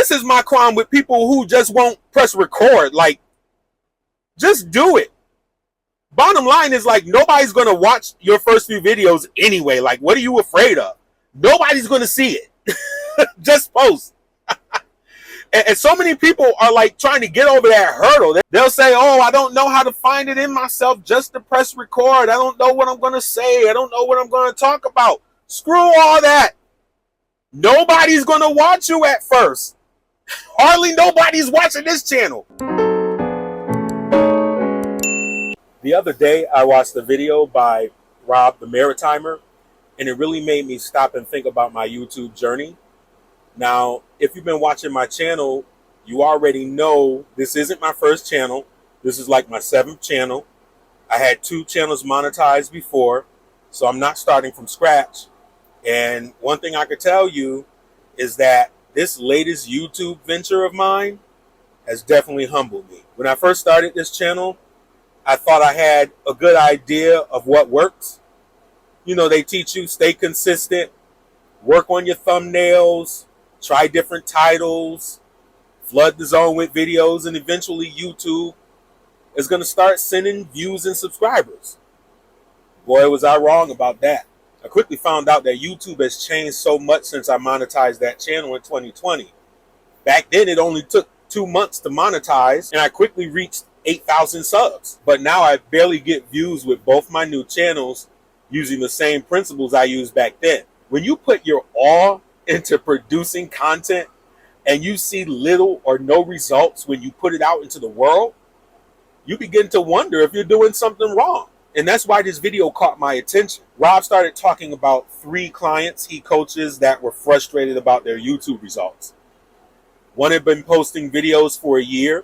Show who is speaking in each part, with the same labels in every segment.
Speaker 1: this is my crime with people who just won't press record. Like, just do it. Bottom line is, like, nobody's going to watch your first few videos anyway. Like, what are you afraid of? Nobody's going to see it. Just post. And so many people are like trying to get over that hurdle. They'll say, oh, I don't know how to find it in myself just to press record. I don't know what I'm going to say. I don't know what I'm going to talk about. Screw all that. Nobody's going to watch you at first. Hardly nobody's watching this channel. The other day, I watched a video by Rob the Maritimer, and it really made me stop and think about my YouTube journey. Now, if you've been watching my channel, you already know this isn't my first channel. This is like my 7th channel. I had 2 channels monetized before, so I'm not starting from scratch. And one thing I could tell you is that this latest YouTube venture of mine has definitely humbled me. When I first started this channel, I thought I had a good idea of what works. You know, they teach you stay consistent, work on your thumbnails, try different titles, flood the zone with videos, and eventually YouTube is going to start sending views and subscribers. Boy, was I wrong about that. I quickly found out that YouTube has changed so much since I monetized that channel in 2020. Back then, it only took 2 months to monetize, and I quickly reached 8,000 subs. But now I barely get views with both my new channels using the same principles I used back then. When you put your all into producing content and you see little or no results when you put it out into the world, you begin to wonder if you're doing something wrong. And that's why this video caught my attention. Rob started talking about 3 clients he coaches that were frustrated about their YouTube results. One had been posting videos for a year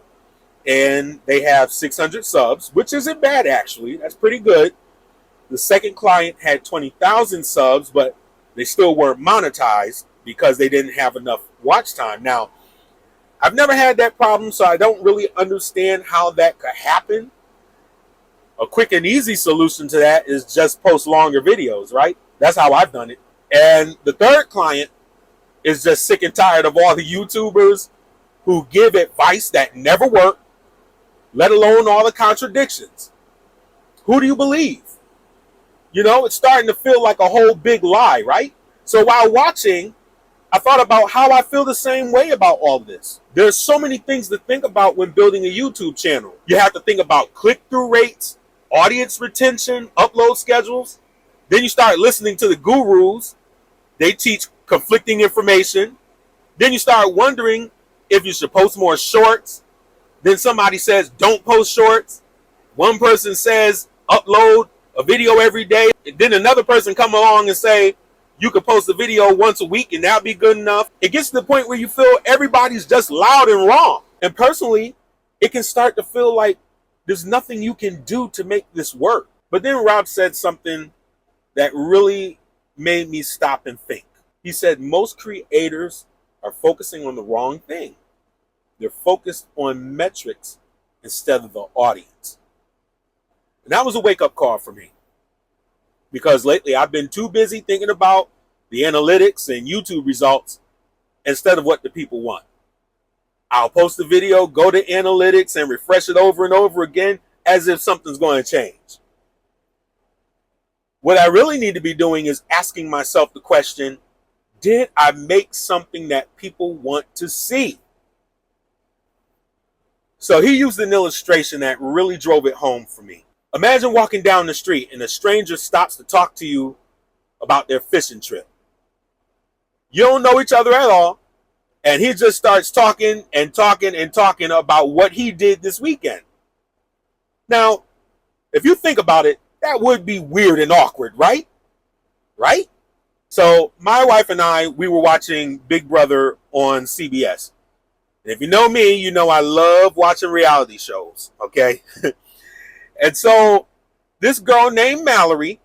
Speaker 1: and they have 600 subs, which isn't bad actually. That's pretty good. The second client had 20,000 subs, but they still weren't monetized because they didn't have enough watch time. Now, I've never had that problem, so I don't really understand how that could happen. A quick and easy solution to that is just post longer videos, right? That's how I've done it. And the third client is just sick and tired of all the YouTubers who give advice that never work, let alone all the contradictions. Who do you believe? You know, it's starting to feel like a whole big lie, right? So while watching, I thought about how I feel the same way about all this. There's so many things to think about when building a YouTube channel. You have to think about click-through rates, audience retention, upload schedules. Then you start listening to the gurus. They teach conflicting information. Then you start wondering if you should post more shorts. Then somebody says, don't post shorts. One person says, upload a video every day. And then another person come along and say, you could post a video once a week and that'll be good enough. It gets to the point where you feel everybody's just loud and wrong. And personally, it can start to feel like there's nothing you can do to make this work. But then Rob said something that really made me stop and think. He said most creators are focusing on the wrong thing. They're focused on metrics instead of the audience. And that was a wake-up call for me. Because lately I've been too busy thinking about the analytics and YouTube results instead of what the people want. I'll post a video, go to analytics, and refresh it over and over again as if something's going to change. What I really need to be doing is asking myself the question, did I make something that people want to see? So he used an illustration that really drove it home for me. Imagine walking down the street and a stranger stops to talk to you about their fishing trip. You don't know each other at all, and he just starts talking and talking and talking about what he did this weekend. Now, if you think about it, that would be weird and awkward, right? Right? So my wife and I, we were watching Big Brother on CBS. And if you know me, you know I love watching reality shows, okay? And so this girl named Mallory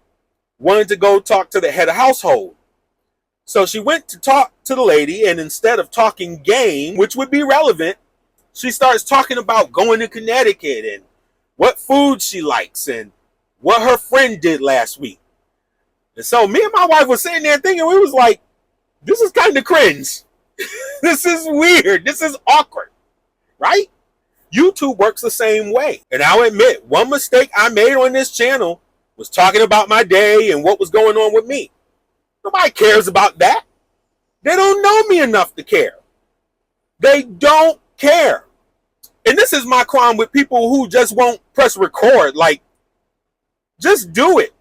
Speaker 1: wanted to go talk to the head of household. So she went to talk to the lady, and instead of talking game, which would be relevant, she starts talking about going to Connecticut and what food she likes and what her friend did last week. And so me and my wife were sitting there thinking, we was like, this is kind of cringe. This is weird. This is awkward, right? YouTube works the same way. And I'll admit, one mistake I made on this channel was talking about my day and what was going on with me. Nobody cares about that. They don't know me enough to care. They don't care. And this is my crime with people who just won't press record. Like, just do it.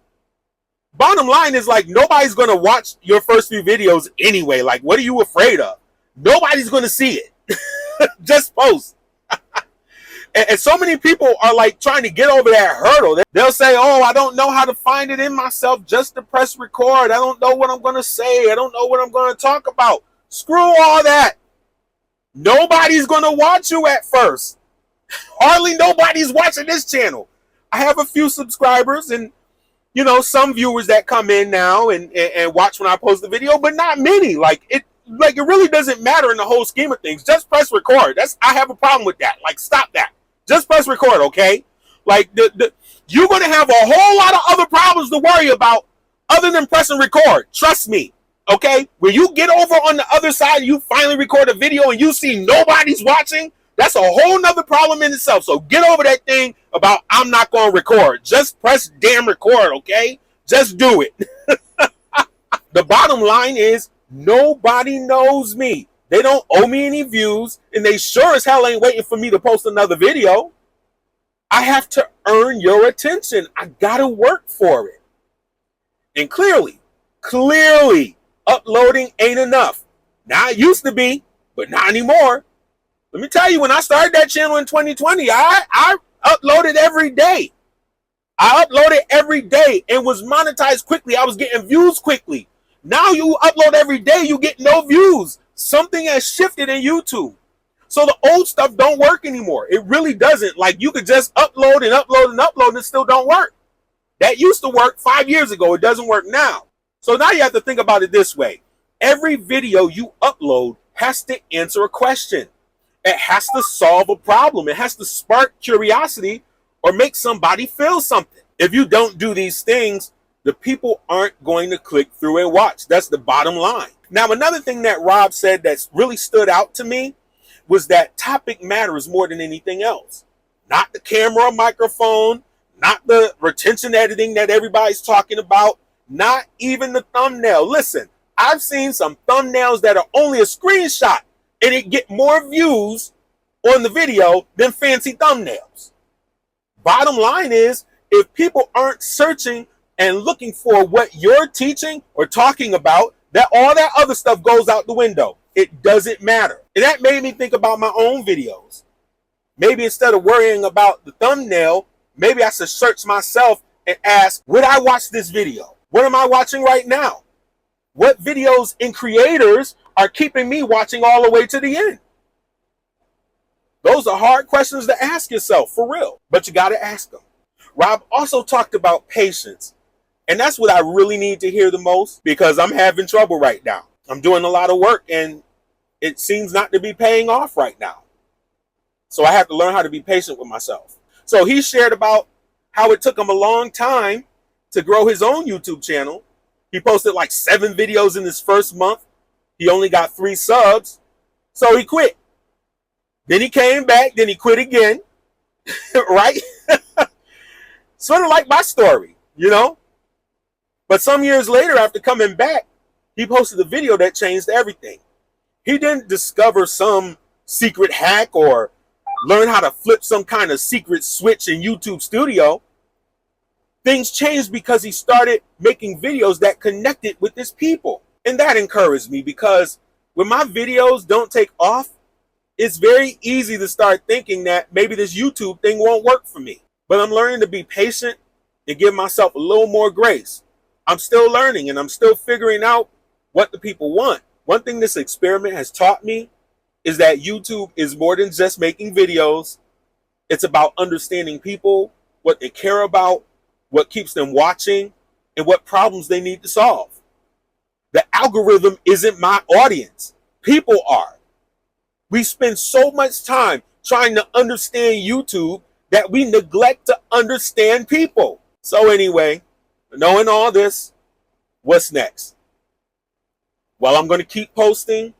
Speaker 1: Bottom line is, like, nobody's going to watch your first few videos anyway. Like, what are you afraid of? Nobody's going to see it. Just post. And so many people are like trying to get over that hurdle. They'll say, oh, I don't know how to find it in myself just to press record. I don't know what I'm going to say. I don't know what I'm going to talk about. Screw all that. Nobody's going to watch you at first. Hardly nobody's watching this channel. I have a few subscribers and, you know, some viewers that come in now and watch when I post the video, but not many. Like it really doesn't matter in the whole scheme of things. Just press record. I have a problem with that. Like, stop that. Just press record, okay? Like, you're going to have a whole lot of other problems to worry about other than pressing record. Trust me, okay? When you get over on the other side, you finally record a video and you see nobody's watching, that's a whole nother problem in itself. So get over that thing about I'm not going to record. Just press damn record, okay? Just do it. The bottom line is nobody knows me. They don't owe me any views, and they sure as hell ain't waiting for me to post another video. I have to earn your attention. I gotta work for it. And clearly, uploading ain't enough. Now it used to be, but not anymore. Let me tell you, when I started that channel in 2020, I uploaded every day. I uploaded every day and was monetized quickly. I was getting views quickly. Now you upload every day, you get no views. Something has shifted in YouTube. So the old stuff don't work anymore. It really doesn't. Like, you could just upload and upload and upload and it still don't work. That used to work 5 years ago. It doesn't work now. So now you have to think about it this way. Every video you upload has to answer a question. It has to solve a problem. It has to spark curiosity or make somebody feel something. If you don't do these things, the people aren't going to click through and watch. That's the bottom line. Now, another thing that Rob said that's really stood out to me was that topic matters more than anything else. Not the camera or microphone, not the retention editing that everybody's talking about, not even the thumbnail. Listen, I've seen some thumbnails that are only a screenshot and it get more views on the video than fancy thumbnails. Bottom line is, if people aren't searching and looking for what you're teaching or talking about, that all that other stuff goes out the window. It doesn't matter. And that made me think about my own videos. Maybe instead of worrying about the thumbnail, maybe I should search myself and ask, would I watch this video? What am I watching right now? What videos and creators are keeping me watching all the way to the end? Those are hard questions to ask yourself, for real. But you got to ask them. Rob also talked about patience. And that's what I really need to hear the most, because I'm having trouble right now. I'm doing a lot of work and it seems not to be paying off right now. So I have to learn how to be patient with myself. So he shared about how it took him a long time to grow his own YouTube channel. He posted like 7 videos in his first month. He only got 3 subs. So he quit. Then he came back. Then he quit again. Right? Sort of like my story, you know? But some years later, after coming back, he posted a video that changed everything. He didn't discover some secret hack or learn how to flip some kind of secret switch in YouTube Studio. Things changed because he started making videos that connected with his people. And that encouraged me, because when my videos don't take off, it's very easy to start thinking that maybe this YouTube thing won't work for me. But I'm learning to be patient and give myself a little more grace. I'm still learning and I'm still figuring out what the people want. One thing this experiment has taught me is that YouTube is more than just making videos. It's about understanding people, what they care about, what keeps them watching, and what problems they need to solve. The algorithm isn't my audience. People are. We spend so much time trying to understand YouTube that we neglect to understand people. So anyway, knowing all this, what's next? Well, I'm going to keep posting.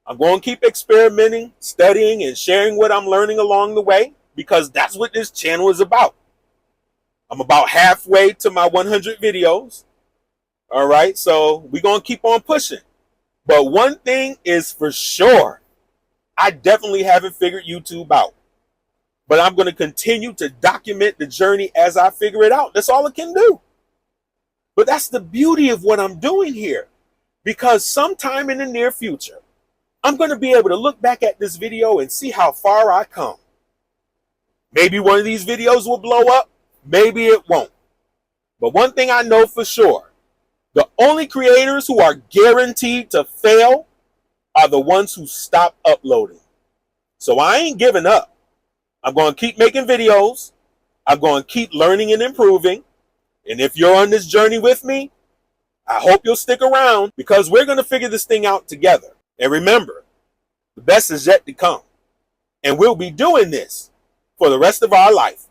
Speaker 1: I'm going to keep experimenting, studying, and sharing what I'm learning along the way, because that's what this channel is about. I'm about halfway to my 100 videos. All right, so we're going to keep on pushing. But one thing is for sure, I definitely haven't figured YouTube out. But I'm going to continue to document the journey as I figure it out. That's all I can do. But that's the beauty of what I'm doing here. Because sometime in the near future, I'm going to be able to look back at this video and see how far I come. Maybe one of these videos will blow up. Maybe it won't. But one thing I know for sure, the only creators who are guaranteed to fail are the ones who stop uploading. So I ain't giving up. I'm going to keep making videos. I'm going to keep learning and improving. And if you're on this journey with me, I hope you'll stick around, because we're going to figure this thing out together. And remember, the best is yet to come. And we'll be doing this for the rest of our life.